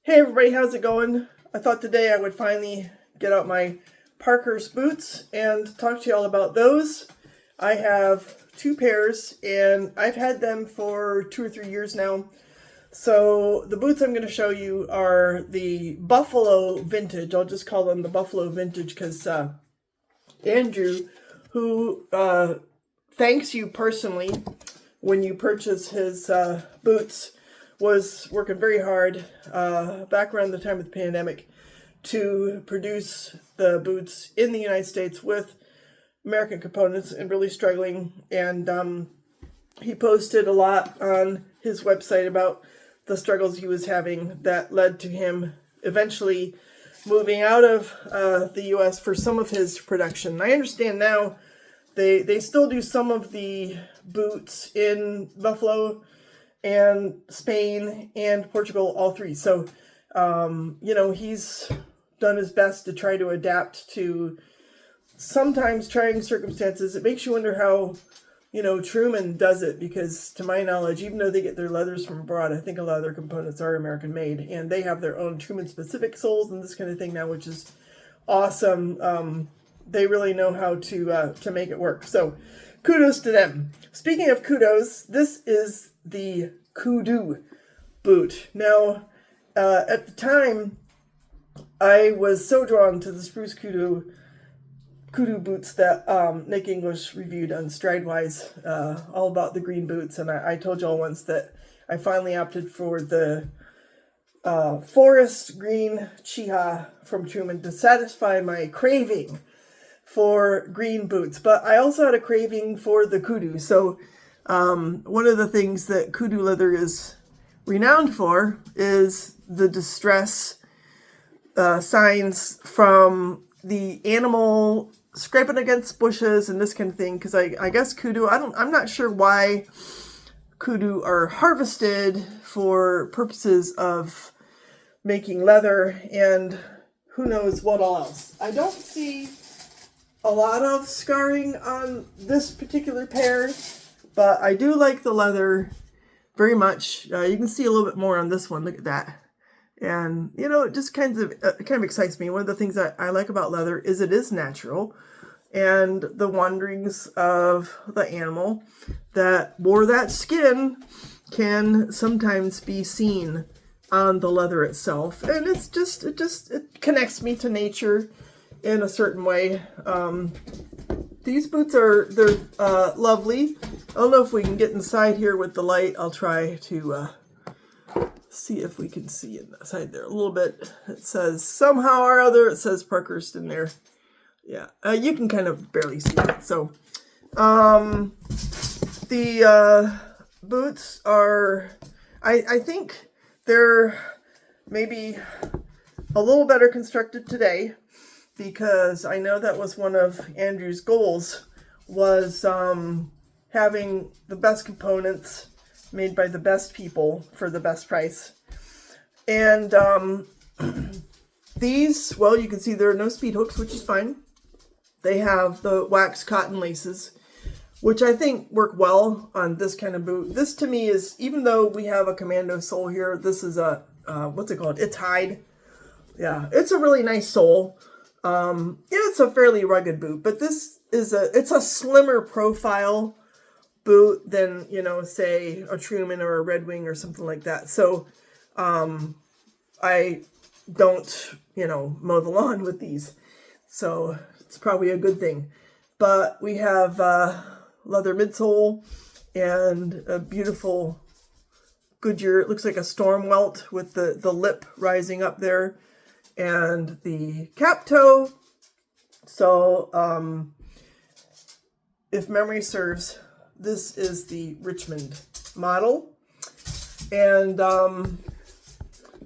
Hey everybody, how's it going? I thought today I would finally get out my Parkhurst boots and talk to you all about those. I have two pairs and I've had them for 2 or 3 years now. So the boots I'm going to show you are the Buffalo Vintage. I'll just call them the Buffalo Vintage because Andrew, who thanks you personally when you purchase his boots, was working very hard back around the time of the pandemic to produce the boots in the United States with American components and really struggling. And he posted a lot on his website about the struggles he was having that led to him eventually moving out of the U.S. for some of his production. I understand now they still do some of the boots in Buffalo and Spain and Portugal, all three. So, he's done his best to try to adapt to sometimes trying circumstances. It makes you wonder how, Truman does it, because to my knowledge, even though they get their leathers from abroad, I think a lot of their components are American made, and they have their own Truman specific soles and this kind of thing now, which is awesome. They really know how to make it work. So kudos to them. Speaking of kudos, this is the Kudu boot. Now, at the time, I was so drawn to the Spruce Kudu boots that Nick English reviewed on Stridewise, all about the green boots. And I told y'all once that I finally opted for the forest green Chiha from Truman to satisfy my craving for green boots. But I also had a craving for the Kudu. So one of the things that Kudu leather is renowned for is the distress signs from the animal scraping against bushes and this kind of thing. Because I guess Kudu, I'm not sure why Kudu are harvested for purposes of making leather and who knows what all else. I don't see a lot of scarring on this particular pair, but I do like the leather very much. You can see a little bit more on this one. Look at that. And, it just kind of excites me. One of the things that I like about leather is it is natural. And the wanderings of the animal that wore that skin can sometimes be seen on the leather itself. And it connects me to nature in a certain way. These boots they're lovely. I don't know if we can get inside here with the light. I'll try to see if we can see inside there a little bit. It says somehow or other, it says Parkhurst in there. Yeah, you can kind of barely see it. So the boots are, I think they're maybe a little better constructed today, because I know that was one of Andrew's goals, was having the best components made by the best people for the best price. And these, well, you can see there are no speed hooks, which is fine. They have the wax cotton laces, which I think work well on this kind of boot. This to me is, even though we have a commando sole here, this is a, what's it called? It's hide. Yeah, it's a really nice sole. It's a fairly rugged boot, but this is it's a slimmer profile boot than, say a Truman or a Red Wing or something like that. So, I don't, mow the lawn with these. So it's probably a good thing. But we have leather midsole and a beautiful Goodyear. It looks like a storm welt with the lip rising up there, and the cap toe. So, if memory serves, this is the Richmond model. And the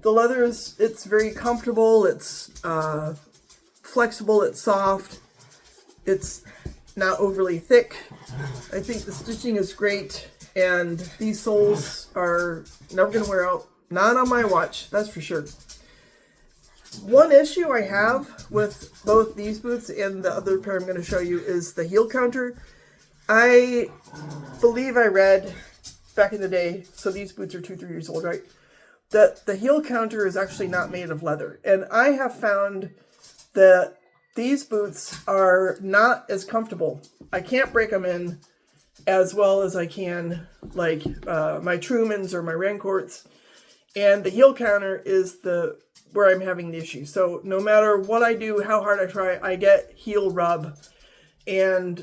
leather it's very comfortable. It's flexible. It's soft. It's not overly thick. I think the stitching is great. And these soles are never going to wear out. Not on my watch, that's for sure. One issue I have with both these boots and the other pair I'm going to show you is the heel counter. I believe I read back in the day, so these boots are 2-3 years old, right? that the heel counter is actually not made of leather. And I have found that these boots are not as comfortable. I can't break them in as well as I can like my Trumans or my Rancourts. And the heel counter is where I'm having the issue. So no matter what I do, how hard I try, I get heel rub. And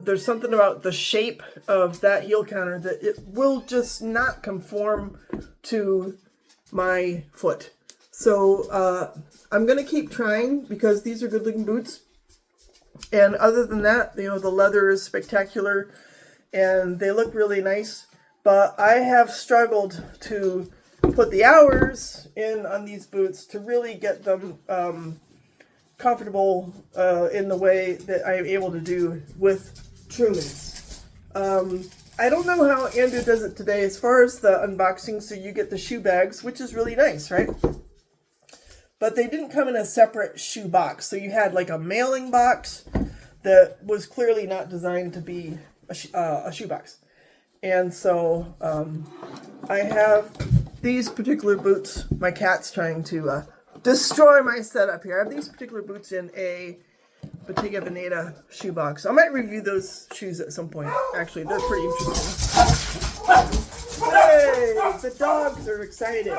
there's something about the shape of that heel counter that it will just not conform to my foot. So I'm going to keep trying because these are good looking boots. And other than that, the leather is spectacular and they look really nice. But I have struggled to put the hours in on these boots to really get them comfortable in the way that I'm able to do with Trumans. I don't know how Andrew does it today as far as the unboxing, so you get the shoe bags, which is really nice, right? But they didn't come in a separate shoe box, so you had like a mailing box that was clearly not designed to be a shoe box. And so I have these particular boots. My cat's trying to destroy my setup here. I have these particular boots in a Bottega Veneta shoebox. I might review those shoes at some point. Actually, they're pretty interesting. Hey, the dogs are excited.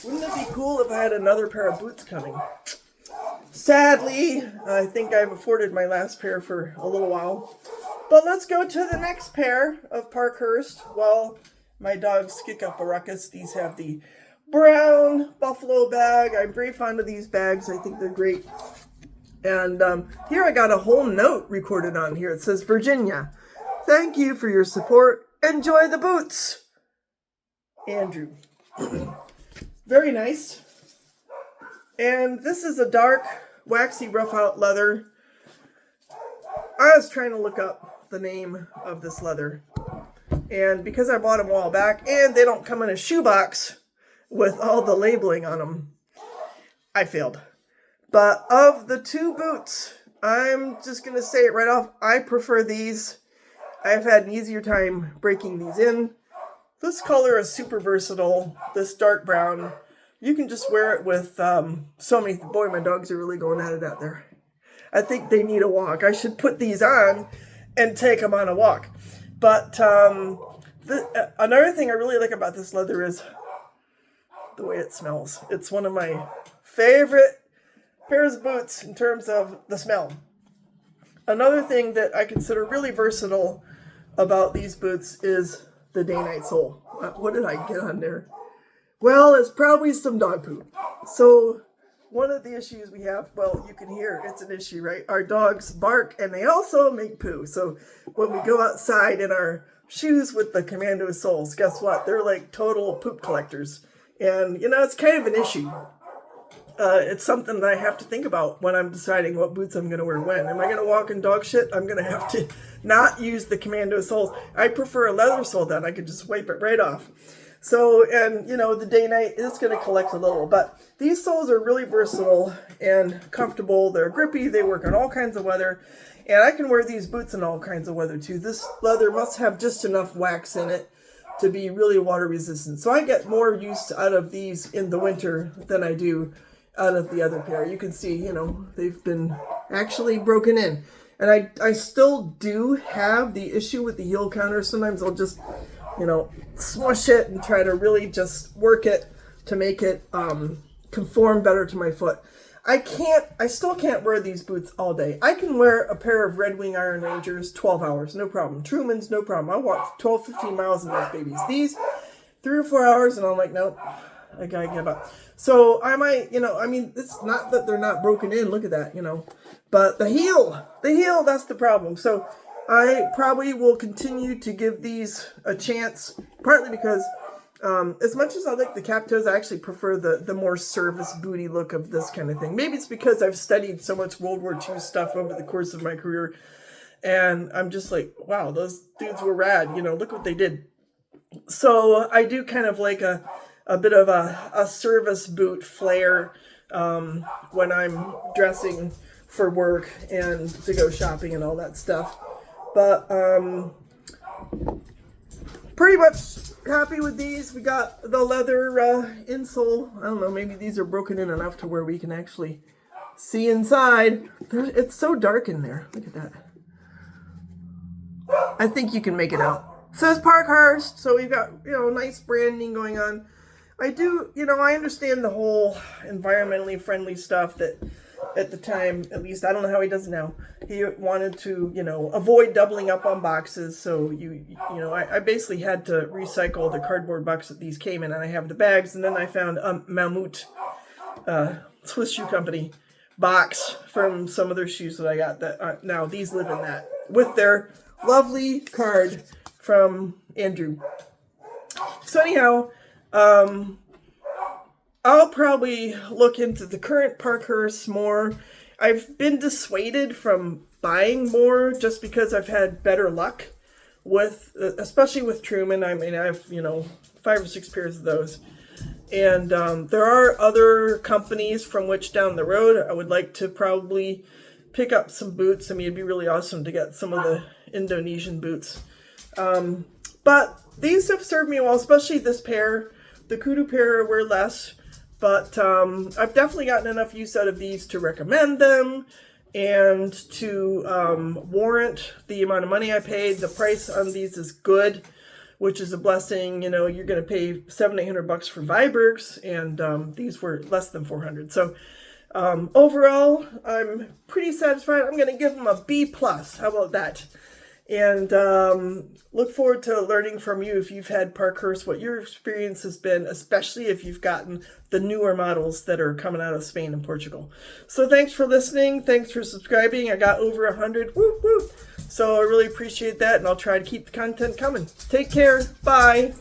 Wouldn't it be cool if I had another pair of boots coming? Sadly, I think I've afforded my last pair for a little while. But let's go to the next pair of Parkhurst while my dogs kick up a ruckus. These have the brown buffalo bag. I'm very fond of these bags. I think they're great. And here I got a whole note recorded on here. It says, Virginia, thank you for your support. Enjoy the boots. Andrew. Very nice. And this is a dark, waxy, rough out leather. I was trying to look up the name of this leather. And because I bought them a while back, and they don't come in a shoebox with all the labeling on them, I failed. But of the two boots, I'm just going to say it right off, I prefer these. I've had an easier time breaking these in. This color is super versatile, this dark brown. You can just wear it with so many, boy, my dogs are really going at it out there. I think they need a walk. I should put these on and take them on a walk. But another thing I really like about this leather is the way it smells. It's one of my favorite pairs of boots in terms of the smell. Another thing that I consider really versatile about these boots is the day-night sole. What did I get on there? Well, it's probably some dog poop. So one of the issues we have, well, you can hear it's an issue, right? Our dogs bark and they also make poo. So when we go outside in our shoes with the commando soles, guess what? They're like total poop collectors. And, it's kind of an issue. It's something that I have to think about when I'm deciding what boots I'm going to wear when. Am I going to walk in dog shit? I'm going to have to not use the commando soles. I prefer a leather sole then. I could just wipe it right off. So, and the day-night is going to collect a little, but these soles are really versatile and comfortable. They're grippy. They work in all kinds of weather, and I can wear these boots in all kinds of weather too. This leather must have just enough wax in it to be really water resistant. So I get more use out of these in the winter than I do out of the other pair. You can see, they've been actually broken in. And I still do have the issue with the heel counter. Sometimes I'll just smush it and try to really just work it to make it conform better to my foot. I still can't wear these boots all day. I can wear a pair of Red Wing Iron Rangers 12 hours, no problem. Trumans, no problem. I walk 12, 15 miles in those babies. These, 3 or 4 hours, and I'm like, nope, I gotta give up. So I might, it's not that they're not broken in. Look at that, but the heel, that's the problem. So I probably will continue to give these a chance, partly because as much as I like the cap toes, I actually prefer the more service booty look of this kind of thing. Maybe it's because I've studied so much World War II stuff over the course of my career, and I'm just like, wow, those dudes were rad. Look what they did. So I do kind of like a bit of a service boot flair when I'm dressing for work and to go shopping and all that stuff. But pretty much happy with these. We got the leather insole. I don't know, maybe these are broken in enough to where we can actually see inside. It's so dark in there. Look at that. I think you can make it out. It says Parkhurst, so we've got, nice branding going on. I do, I understand the whole environmentally friendly stuff that at the time, at least, I don't know how he does it now. He wanted to, avoid doubling up on boxes. So I basically had to recycle the cardboard box that these came in, and I have the bags. And then I found a Mammut Swiss shoe company box from some of their shoes that I got. That now these live in that with their lovely card from Andrew. So anyhow, I'll probably look into the current Parkhurst more. I've been dissuaded from buying more just because I've had better luck with, especially with Truman. I mean, I have, 5 or 6 pairs of those. And there are other companies from which down the road I would like to probably pick up some boots. I mean, it'd be really awesome to get some of the Indonesian boots. But these have served me well, especially this pair. The Kudu pair were less, but I've definitely gotten enough use out of these to recommend them and to warrant the amount of money I paid. The price on these is good, which is a blessing. You're going to pay $700-800 for Vibergs, and these were less than $400. So overall, I'm pretty satisfied. I'm going to give them a B+. How about that? And look forward to learning from you if you've had Parkhurst, what your experience has been, especially if you've gotten the newer models that are coming out of Spain and Portugal. So thanks for listening. Thanks for subscribing. I got over 100. Woo, woo. So I really appreciate that, and I'll try to keep the content coming. Take care. Bye.